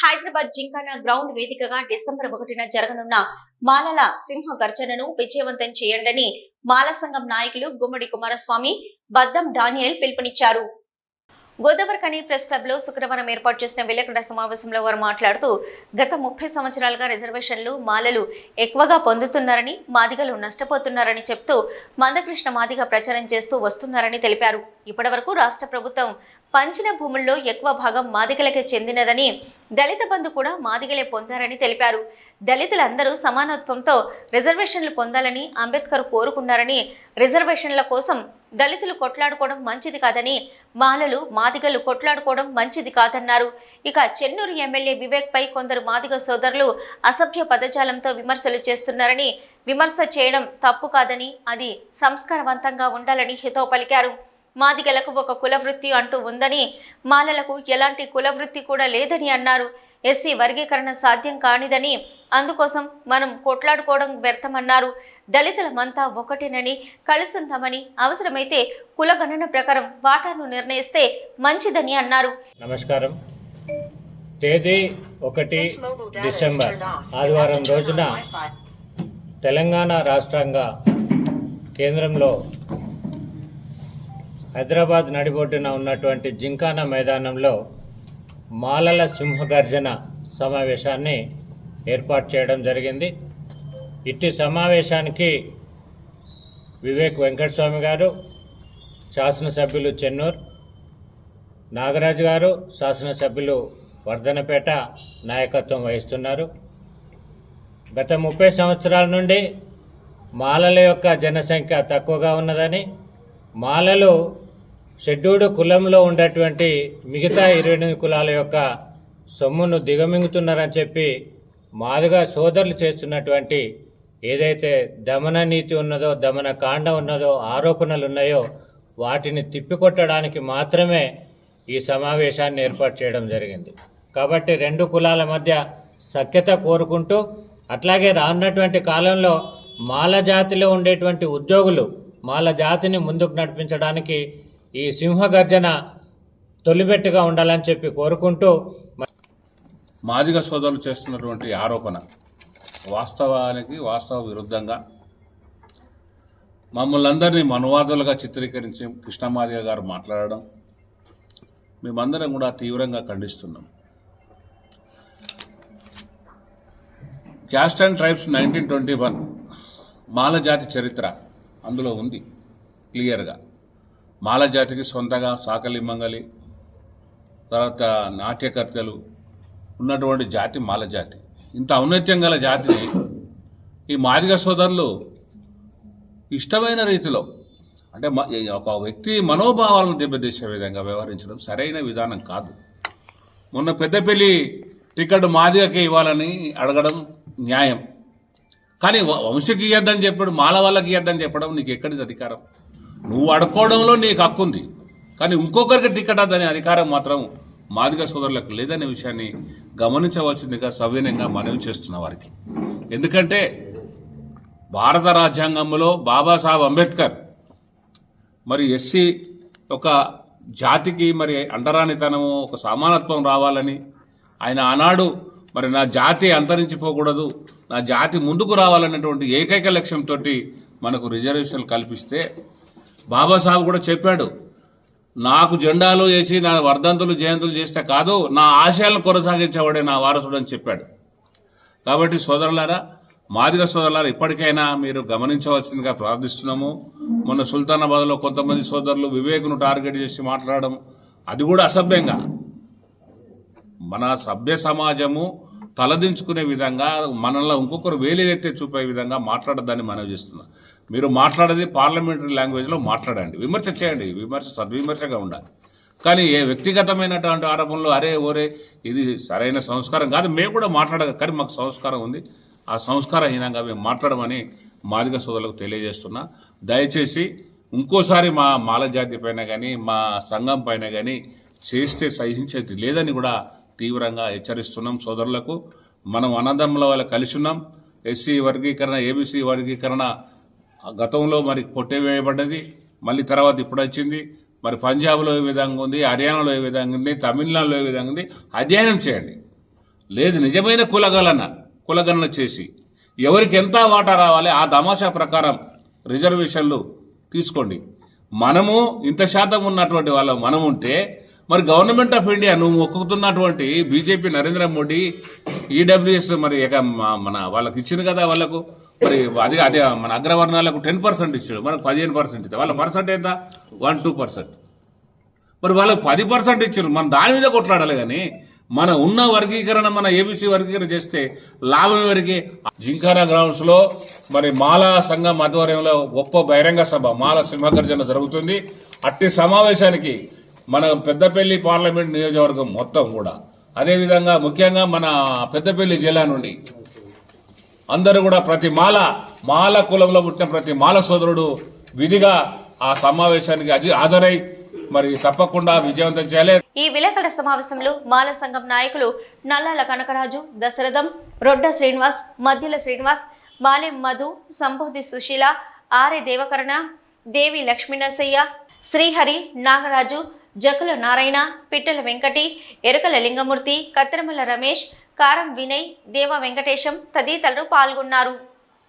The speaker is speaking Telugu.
హైదరాబాద్ జింకానా గ్రౌండ్ వేదికగా డిసెంబర్ 1న జరగనున్న మాలల సింహ గర్జనను విజయవంతం చేయండని మాల సంఘం నాయకులు గుమ్మడి కుమారస్వామి, బద్దం డానియల్ పిలుపునిచ్చారు. గోదావరిఖని ప్రెస్ క్లబ్ లో శుక్రవారం ఏర్పాటు చేసిన విలేకరుల సమావేశంలో వారు మాట్లాడుతూ గత 30 సంవత్సరాలుగా రిజర్వేషన్లు మాలలు ఎక్కువగా పొందుతున్నారని, మాదిగలు నష్టపోతున్నారని చెప్తూ మందకృష్ణ మాదిగ ప్రచారం చేస్తూ వస్తున్నారని తెలిపారు. ఇప్పటివరకు రాష్ట్ర ప్రభుత్వం పంచిన భూముల్లో ఎక్కువ భాగం మాదిగలకే చెందినదని, దళిత బంధు కూడా మాదిగలే పొందారని తెలిపారు. దళితులందరూ సమానత్వంతో రిజర్వేషన్లు పొందాలని అంబేద్కర్ కోరుకున్నారని, రిజర్వేషన్ల కోసం దళితులు కొట్లాడుకోవడం మంచిది కాదని, మాలలు మాదిగలు కొట్లాడుకోవడం మంచిది కాదన్నారు. ఇక చెన్నూరు ఎమ్మెల్యే వివేక్ పై కొందరు మాదిగ సోదరులు అసభ్య పదజాలంతో విమర్శలు చేస్తున్నారని, విమర్శ చేయడం తప్పు కాదని, అది సంస్కారవంతంగా ఉండాలని హితవు పలికారు. మాదిగలకు ఒక కులవృత్తి అంటూ ఉందని, మాలలకు ఎలాంటి కులవృత్తి కూడా లేదని అన్నారు. ఎస్సీ వర్గీకరణ సాధ్యం కానిదని, అందుకోసం మనం కొట్లాడుకోవడం వ్యర్థమన్నారు. దళితులమంతా ఒకటేనని, కలిసుందామని, అవసరమైతే కులగణన ప్రకారం వాటాను నిర్ణయిస్తే మంచిదని అన్నారు. నమస్కారం. తేదీ 1 డిసెంబర్ ఆదివారం రోజున తెలంగాణ రాష్ట్రంగా కేంద్రంలో హైదరాబాద్ నడిబొడ్డున ఉన్నటువంటి జింకానా మైదానంలో మాలల సింహగర్జన సమావేశాన్ని ఏర్పాటు చేయడం జరిగింది. ఇట్టి సమావేశానికి వివేక్ వెంకటస్వామి గారు, శాసనసభ్యులు చెన్నూరు నాగరాజు గారు, శాసనసభ్యులు వర్ధనపేట నాయకత్వం వహిస్తున్నారు. గత 30 సంవత్సరాల నుండి మాలల యొక్క జనసంఖ్య తక్కువగా ఉన్నదని, మాలలు షెడ్యూల్డ్ కులంలో ఉండేటువంటి మిగతా 28 కులాల యొక్క సొమ్మును దిగమింగుతున్నారని చెప్పి మాదిగ సోదరులు చేస్తున్నటువంటి ఏదైతే దమన నీతి ఉన్నదో, దమన కాండ ఉన్నదో, ఆరోపణలు ఉన్నాయో వాటిని తిప్పికొట్టడానికి మాత్రమే ఈ సమావేశాన్ని ఏర్పాటు చేయడం జరిగింది. కాబట్టి 2 కులాల మధ్య సఖ్యత కోరుకుంటూ, అట్లాగే రానున్నటువంటి కాలంలో మాల జాతిలో ఉండేటువంటి ఉద్యోగులు మాల జాతిని ముందుకు నడిపించడానికి ఈ సింహగర్జన తొలిబెట్టుగా ఉండాలని చెప్పి కోరుకుంటూ, మాదిగ సోదరులు చేస్తున్నటువంటి ఆరోపణ వాస్తవానికి వాస్తవ విరుద్ధంగా మమ్మల్ని అందరినీ మనువాదులుగా చిత్రీకరించి కృష్ణమాదిగ గారు మాట్లాడడం మేమందరం కూడా తీవ్రంగా ఖండిస్తున్నాం. క్యాస్ట్ అండ్ ట్రైబ్స్ 1921 మాల జాతి చరిత్ర అందులో ఉంది క్లియర్గా. మాల జాతికి సొంతగా సాకలి మంగలి, తర్వాత నాట్యకర్తలు ఉన్నటువంటి జాతి మాల జాతి. ఇంత ఔన్నత్యం గల జాతిని ఈ మాదిగ సోదరులు ఇష్టమైన రీతిలో, అంటే ఒక వ్యక్తి మనోభావాలను దెబ్బతీసే విధంగా వ్యవహరించడం సరైన విధానం కాదు. మొన్న పెద్దపల్లి టికెట్ మాదిగకి ఇవ్వాలని అడగడం న్యాయం, కానీ వంశకి ఇయ్యద్దని చెప్పాడు, మాల వాళ్ళకి ఇయ్యద్దని చెప్పడం నీకు ఎక్కడిది అధికారం? నువ్వు అడుకోవడంలో నీకు హక్కు ఉంది, కానీ ఇంకొకరికి టికెట్ అనే అధికారం మాత్రం మాదిగ సోదరులకు లేదనే విషయాన్ని గమనించవలసిందిగా సవినయంగా మనవి చేస్తున్న వారికి. ఎందుకంటే భారత రాజ్యాంగంలో బాబాసాహెబ్ అంబేద్కర్ మరి ఎస్సీ ఒక జాతికి మరి అంటరానితనము, ఒక సమానత్వం రావాలని ఆయన ఆనాడు మరి నా జాతి అంతరించిపోకూడదు, నా జాతి ముందుకు రావాలనేటువంటి ఏకైక లక్ష్యంతో మనకు రిజర్వేషన్లు కల్పిస్తే బాబాసాహెబ్ కూడా చెప్పాడు, నాకు జెండాలు వేసి నా వర్ధంతులు జయంతులు చేస్తే కాదు, నా ఆశయాలను కొనసాగించేవాడే నా వారసుడు అని చెప్పాడు. కాబట్టి సోదరులారా, మాదిగ సోదరులారా, ఇప్పటికైనా మీరు గమనించవలసిందిగా ప్రార్థిస్తున్నాము. మొన్న సుల్తానాబాద్లో కొంతమంది సోదరులు వివేక్ను టార్గెట్ చేసి మాట్లాడడం అది కూడా అసభ్యంగా, మన సభ్య సమాజము తలదించుకునే విధంగా, మనల్ని ఇంకొకరు వేలెత్తే చూపే విధంగా మాట్లాడద్దని మనవి చేస్తున్నాం. మీరు మాట్లాడేది పార్లమెంటరీ లాంగ్వేజ్లో మాట్లాడండి, విమర్శ చేయండి, విమర్శ సద్విమర్శగా ఉండాలి. కానీ ఏ వ్యక్తిగతమైనటువంటి ఆరోపణలు అరే ఓరే ఇది సరైన సంస్కారం కాదు. మేము కూడా కానీ మాకు సంస్కారం ఉంది, ఆ సంస్కారహీనంగా మేము మాట్లాడమని మాదిగ సోదరులకు తెలియజేస్తున్నా. దయచేసి ఇంకోసారి మా మాల జాతి పైన కానీ మా సంఘం పైన కానీ చేస్తే సహించేది లేదని కూడా తీవ్రంగా హెచ్చరిస్తున్నాం. సోదరులకు మనం అన్నదమ్ముల వల్ల కలిసి ఉన్నాం. ఎస్సీ వర్గీకరణ, ఏబీసీ వర్గీకరణ గతంలో మరి కొట్టివేయబడ్డది, మళ్ళీ తర్వాత ఇప్పుడు వచ్చింది. మరి పంజాబ్లో ఏ విధంగా ఉంది, హర్యానాలో ఏ విధంగా ఉంది, తమిళనాడులో ఏ విధంగా ఉంది, అధ్యయనం చేయండి. లేదు నిజమైన కులగణన చేసి ఎవరికి ఎంత వాటా రావాలి ఆ తమాషా ప్రకారం రిజర్వేషన్లు తీసుకోండి. మనము ఇంత శాతం ఉన్నటువంటి వాళ్ళం మనం ఉంటే మరి గవర్నమెంట్ ఆఫ్ ఇండియా నువ్వు మొక్కుతున్నటువంటి బీజేపీ నరేంద్ర మోడీ ఈడబ్ల్యూఎస్ మరి మన వాళ్ళకి ఇచ్చింది కదా, వాళ్ళకు మరి అది మన అగ్రవర్ణాలకు 10% ఇచ్చాడు, మనకు 15% ఇచ్చాడు. వాళ్ళ పర్సెంట్ ఎంత 1-2%. మరి వాళ్ళకు 10% ఇచ్చారు. మనం దాని మీద కొట్లాడాలి కానీ మన ఉన్న వర్గీకరణ మన ఏబీసీ వర్గీకరణ చేస్తే లాభం ఎవరికి? జింకానా గ్రౌండ్స్ లో మరి మాలా సంఘం ఆధ్వర్యంలో గొప్ప బహిరంగ సభ మాల సింహగర్జన జరుగుతుంది. అట్టి సమావేశానికి మన పెద్దపల్లి పార్లమెంట్ నియోజకవర్గం మొత్తం కూడా, అదేవిధంగా ముఖ్యంగా మన పెద్దపల్లి జిల్లా నుండి అందరూ కూడా ప్రతి మాల కులంలో పుట్టిన ప్రతి మాల సోదరుడు విధిగా ఆ సమావేశానికి హాజరై మరి తప్పకుండా విజయవంతం చేయాలి. ఈ విలేకరుల సమావేశంలో మాల సంఘం నాయకులు నల్లాల కనకరాజు, దశరథం, రొడ్డ శ్రీనివాస్, మధ్యల శ్రీనివాస్, మాలెం మధు, సంబోధి సుశీల, ఆర్య దేవకరణ, దేవి లక్ష్మీనరసయ్య, శ్రీహరి, నాగరాజు, జకుల నారాయణ, పిట్టల వెంకటి, ఎరుకల లింగమూర్తి, కత్తెరమల్ల రమేష్, కారం వినయ్, దేవ వెంకటేశం తదితరులు పాల్గొన్నారు.